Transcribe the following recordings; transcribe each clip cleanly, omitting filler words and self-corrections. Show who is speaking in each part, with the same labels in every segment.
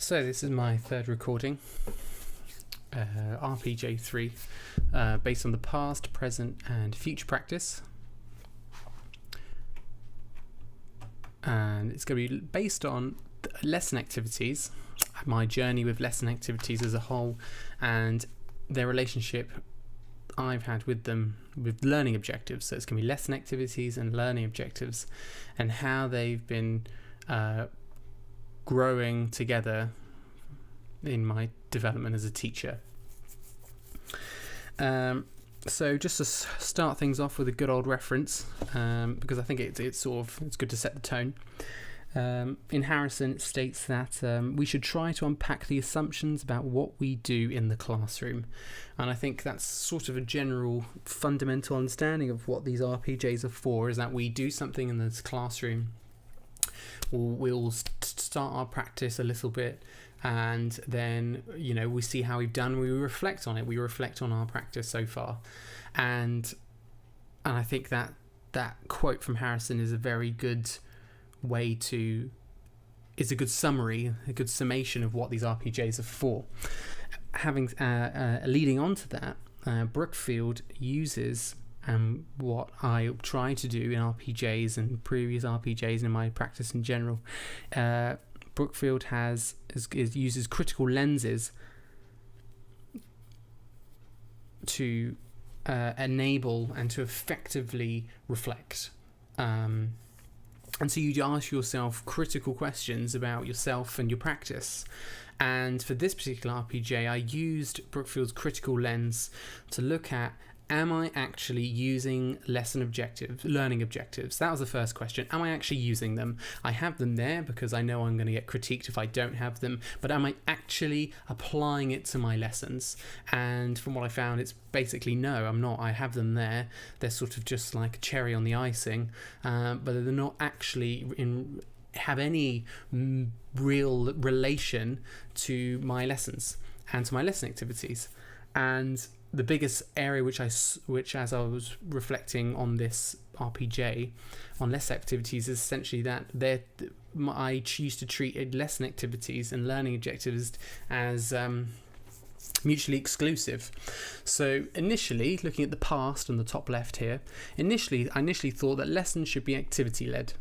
Speaker 1: So this is my third recording, RPJ3, based on the past, present and future practice. And it's going to be based on lesson activities, my journey with lesson activities as a whole, and their relationship I've had with them with learning objectives. So it's going to be lesson activities and learning objectives, and how they've been growing together in my development as a teacher. So just to start things off with a good old reference, because I think it's good to set the tone. In Harrison, it states that we should try to unpack the assumptions about what we do in the classroom, and I think that's sort of a general fundamental understanding of what these RPJs are for, is that we do something in this classroom. We'll start our practice a little bit, and then we see how we've done. We reflect on it. We reflect on our practice so far, and I think that quote from Harrison is a very good way to. It's a good summary, a good summation of what these RPJs are for. Having leading on to that, Brookfield uses. What I try to do in RPJs and previous RPJs and in my practice in general, Brookfield uses critical lenses to enable and to effectively reflect. And so you ask yourself critical questions about yourself and your practice. And for this particular RPJ, I used Brookfield's critical lens to look at, am I actually using learning objectives? That was the first question. Am I actually using them? I have them there because I know I'm going to get critiqued if I don't have them, but am I actually applying it to my lessons? And from what I found, it's basically no, I'm not. I have them there. They're sort of just like a cherry on the icing, but they're not actually have any real relation to my lessons and to my lesson activities. And the biggest area which as I was reflecting on this RPJ on lesson activities is essentially that I choose to treat lesson activities and learning objectives as mutually exclusive. So initially, looking at the past on the top left here, I initially thought that lessons should be activity led,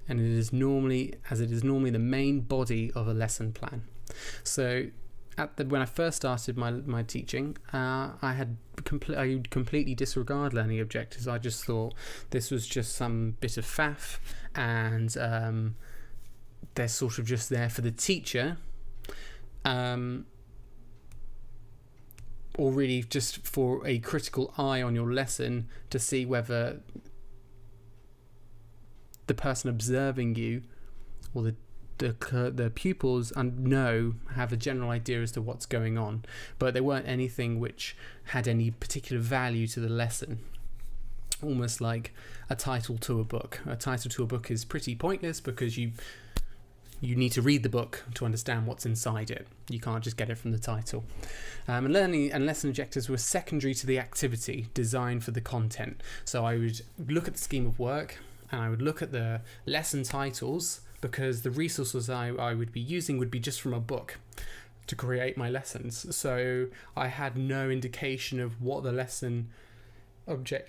Speaker 1: and it is normally the main body of a lesson plan. So when I first started my teaching, I would completely disregard learning objectives. I just thought this was just some bit of faff, and they're sort of just there for the teacher, or really just for a critical eye on your lesson to see whether the person observing you or the pupils have a general idea as to what's going on, but there weren't anything which had any particular value to the lesson. Almost like a title to a book. A title to a book is pretty pointless because you need to read the book to understand what's inside it. You can't just get it from the title. And learning and lesson objectives were secondary to the activity designed for the content. So I would look at the scheme of work, and I would look at the lesson titles, because the resources I would be using would be just from a book to create my lessons. So I had no indication of what the lesson learning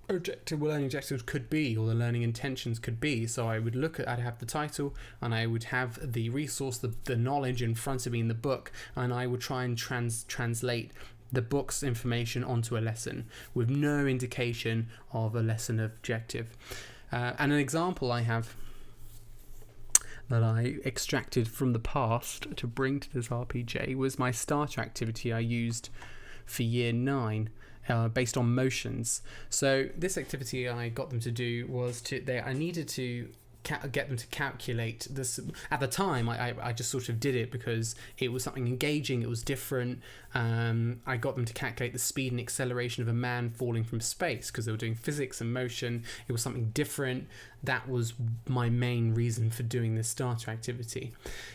Speaker 1: objectives could be, or the learning intentions could be. So I'd have the title, and I would have the resource, the knowledge in front of me in the book, and I would try and translate the book's information onto a lesson with no indication of a lesson objective. And an example I have that I extracted from the past to bring to this RPJ was my starter activity I used for year 9, based on motions. So this activity I got them to do was I needed to get them to calculate this. At the time, I just sort of did it because it was something engaging, it was different. I got them to calculate the speed and acceleration of a man falling from space because they were doing physics and motion. It was something different. That was my main reason for doing this starter activity.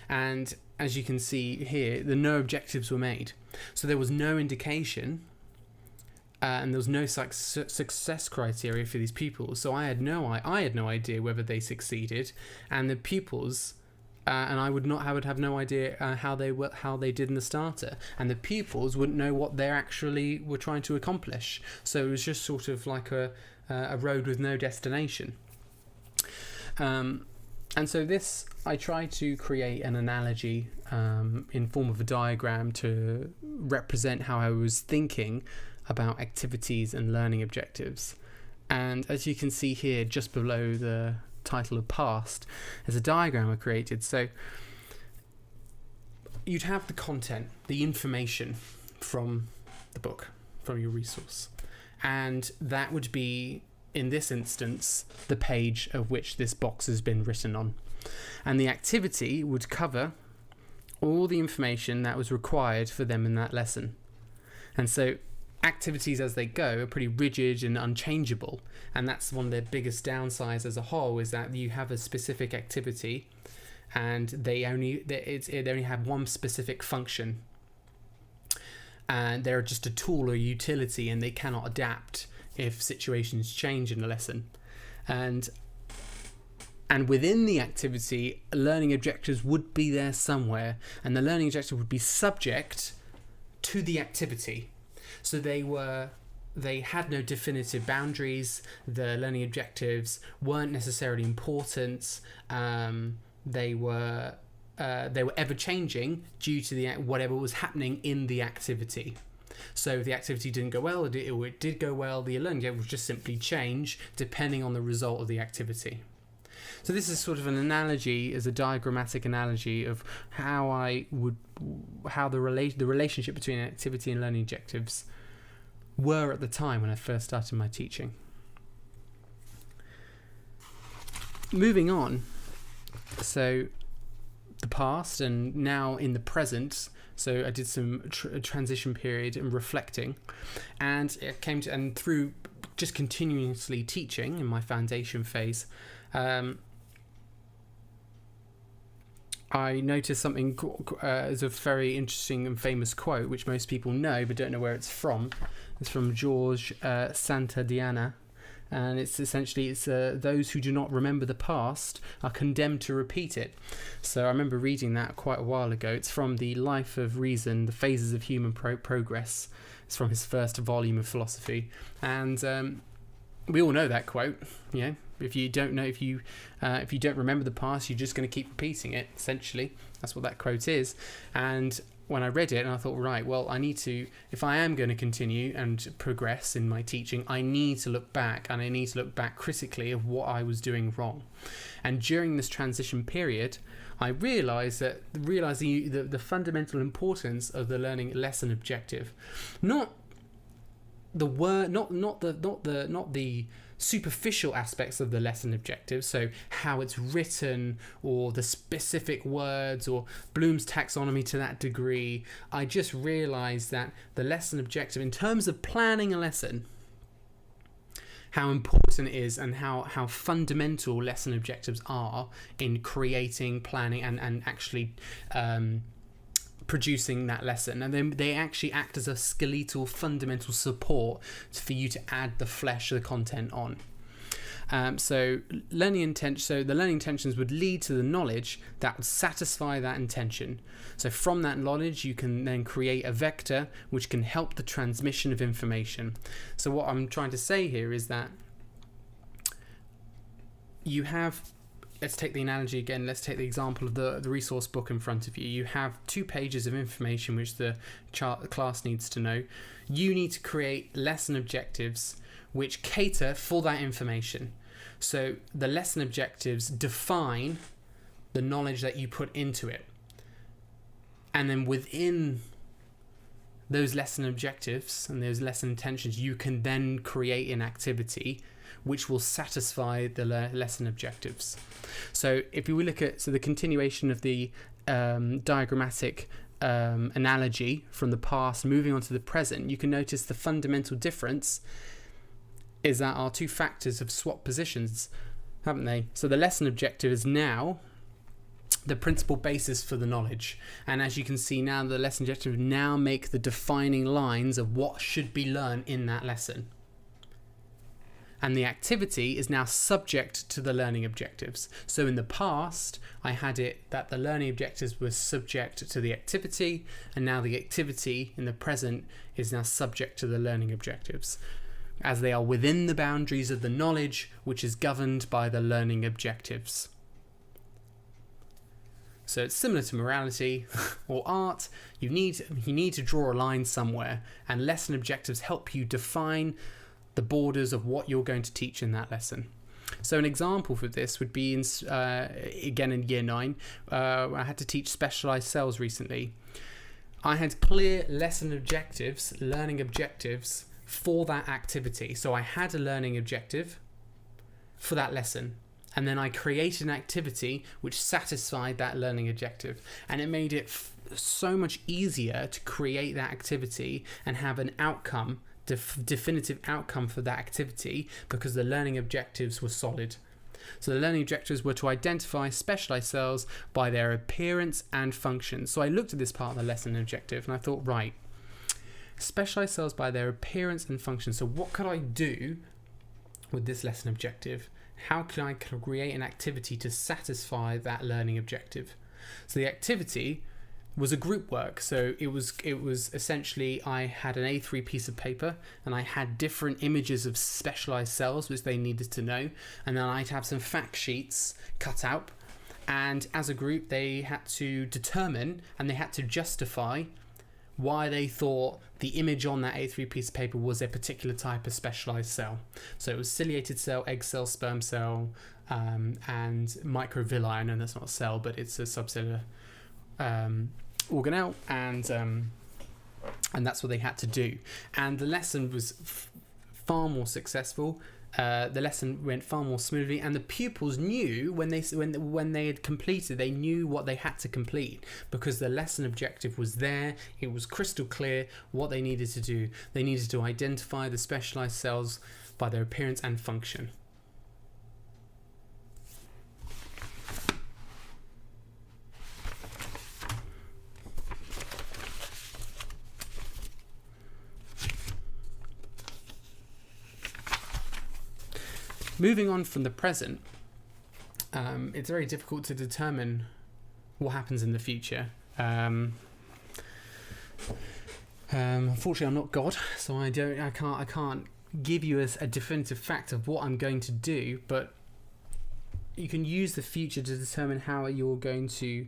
Speaker 1: And as you can see here, no objectives were made. So there was no indication, and there was no success criteria for these pupils. So I had no idea whether they succeeded, and the pupils and I would have no idea how they did in the starter, and the pupils wouldn't know what they actually were trying to accomplish. So it was just sort of like a road with no destination. And so I try to create an analogy in form of a diagram to represent how I was thinking about activities and learning objectives. And as you can see here, just below the title of past, there's a diagram I created. So you'd have the content, the information from the book, from your resource, and that would be, in this instance, the page of which this box has been written on. And the activity would cover all the information that was required for them in that lesson. And so activities as they go are pretty rigid and unchangeable, and that's one of their biggest downsides as a whole, is that you have a specific activity and they only have one specific function, and they're just a tool or utility, and they cannot adapt if situations change in a lesson. And within the activity, learning objectives would be there somewhere, and the learning objective would be subject to the activity. So they had no definitive boundaries. The learning objectives weren't necessarily important. They were ever changing due to whatever was happening in the activity. So if the activity didn't go well, it did go well, the learning objective would just simply change depending on the result of the activity. So this is sort of an analogy, as a diagrammatic analogy of how the relationship between activity and learning objectives were at the time when I first started my teaching. Moving on, so the past and now in the present. So I did some transition period and reflecting, and it came to, and through just continuously teaching in my foundation phase, I noticed something as a very interesting and famous quote, which most people know but don't know where it's from. It's from George Santayana, and it's essentially those who do not remember the past are condemned to repeat it. So I remember reading that quite a while ago. It's from The Life of Reason, The Phases of Human Progress. It's from his first volume of philosophy, and we all know that quote. You know, if you don't remember the past, you're just going to keep repeating it. Essentially, that's what that quote is. And when I read it, and I thought, right, well, I need to, if I am going to continue and progress in my teaching, I need to look back, and I need to look back critically of what I was doing wrong. And during this transition period, I realised the fundamental importance of the learning lesson objective, not the superficial aspects of the lesson objective, so how it's written or the specific words or Bloom's taxonomy to that degree. I just realized that the lesson objective, in terms of planning a lesson, how important it is and how fundamental lesson objectives are in creating, planning and actually producing that lesson. And then they actually act as a skeletal fundamental support for you to add the flesh of the content on. So the learning intentions would lead to the knowledge that would satisfy that intention. So from that knowledge, you can then create a vector which can help the transmission of information. So what I'm trying to say here is that you have, let's take the analogy again, let's take the example of the resource book in front of you. You have 2 pages of information which the class needs to know. You need to create lesson objectives which cater for that information. So the lesson objectives define the knowledge that you put into it. And then within those lesson objectives and those lesson intentions, you can then create an activity which will satisfy the lesson objectives. So if we look at the continuation of the diagrammatic analogy from the past moving on to the present, you can notice the fundamental difference is that our 2 factors have swapped positions, haven't they? So the lesson objective is now the principal basis for the knowledge, and as you can see now, the lesson objective now make the defining lines of what should be learned in that lesson. and the activity is now subject to the learning objectives. So in the past, I had it that the learning objectives were subject to the activity, and now the activity in the present is now subject to the learning objectives, as they are within the boundaries of the knowledge which is governed by the learning objectives. So it's similar to morality or art. You need to draw a line somewhere, and lesson objectives help you define the borders of what you're going to teach in that lesson. So an example for this would be again in year 9. I had to teach specialized cells recently. I had clear lesson objectives, learning objectives for that activity. So I had a learning objective for that lesson, and then I created an activity which satisfied that learning objective, and it made it so much easier to create that activity and have an outcome, definitive outcome for that activity, because the learning objectives were solid. So the learning objectives were to identify specialized cells by their appearance and function. So I looked at this part of the lesson objective and I thought, right, specialized cells by their appearance and function. So what could I do with this lesson objective? How can I create an activity to satisfy that learning objective? So the activity was a group work. So it was essentially, I had an A3 piece of paper and I had different images of specialized cells which they needed to know, and then I'd have some fact sheets cut out, and as a group they had to determine and they had to justify why they thought the image on that A3 piece of paper was a particular type of specialized cell. So it was ciliated cell, egg cell, sperm cell, and microvilli. I know that's not a cell, but it's a subcellular organelle, and that's what they had to do. And the lesson was far more successful. The lesson went far more smoothly, and the pupils knew when they had completed, they knew what they had to complete, because the lesson objective was there. It was crystal clear what they needed to do. They needed to identify the specialized cells by their appearance and function. Moving on from the present, it's very difficult to determine what happens in the future. Unfortunately, I'm not God, so I can't give you a definitive fact of what I'm going to do. But you can use the future to determine how you're going to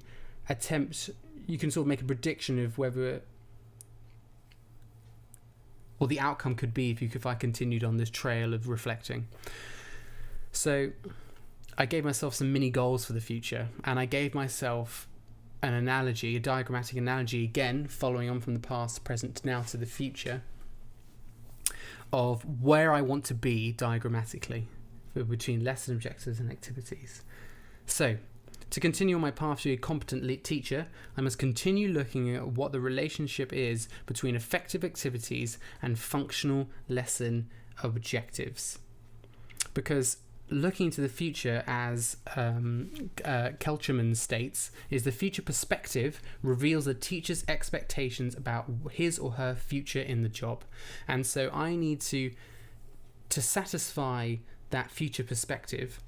Speaker 1: attempt. You can sort of make a prediction of whether, or the outcome could be if I continued on this trail of reflecting. So I gave myself some mini goals for the future, and I gave myself an analogy, a diagrammatic analogy, again, following on from the past, present, now to the future, of where I want to be diagrammatically between lesson objectives and activities. So, to continue on my path to be a competent teacher, I must continue looking at what the relationship is between effective activities and functional lesson objectives. Because looking to the future, as Kelcherman states, is the future perspective reveals a teacher's expectations about his or her future in the job. And so I need to satisfy that future perspective,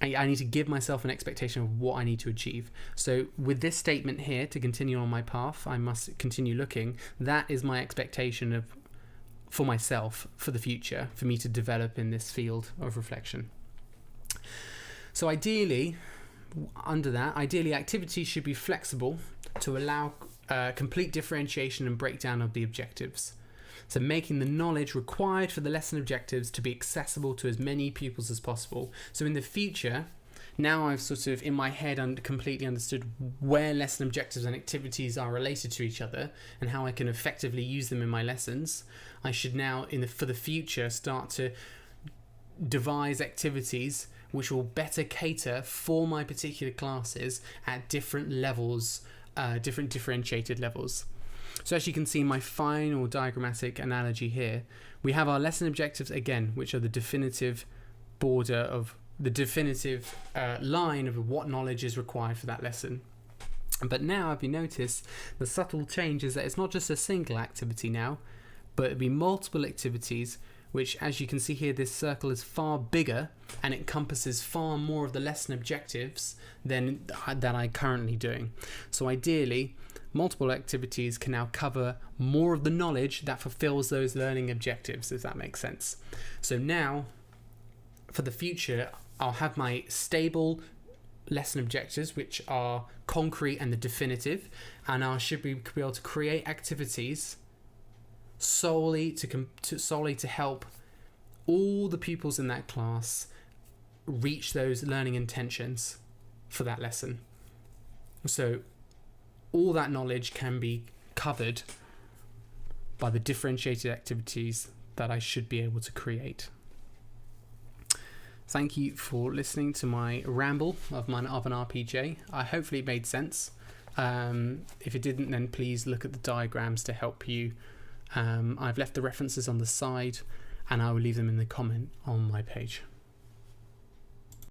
Speaker 1: I need to give myself an expectation of what I need to achieve. So with this statement here, to continue on my path, I must continue looking. That is my expectation for myself, for the future, for me to develop in this field of reflection. So ideally, activities should be flexible to allow complete differentiation and breakdown of the objectives. So making the knowledge required for the lesson objectives to be accessible to as many pupils as possible. So in the future, now I've sort of in my head completely understood where lesson objectives and activities are related to each other and how I can effectively use them in my lessons. I should now, for the future, start to devise activities which will better cater for my particular classes at different levels, different differentiated levels. So as you can see in my final diagrammatic analogy here, we have our lesson objectives again, which are the definitive border of the definitive line of what knowledge is required for that lesson. But now, if you notice, the subtle change is that it's not just a single activity now, but it'll be multiple activities which, as you can see here, this circle is far bigger and encompasses far more of the lesson objectives than I'm currently doing. So ideally, multiple activities can now cover more of the knowledge that fulfills those learning objectives, if that makes sense. So now, for the future, I'll have my stable lesson objectives, which are concrete and the definitive, and I should be able to create activities solely to help all the pupils in that class reach those learning intentions for that lesson. So all that knowledge can be covered by the differentiated activities that I should be able to create. Thank you for listening to my ramble of an RPJ. Hopefully it made sense. If it didn't, then please look at the diagrams to help you. I've left the references on the side, and I will leave them in the comment on my page.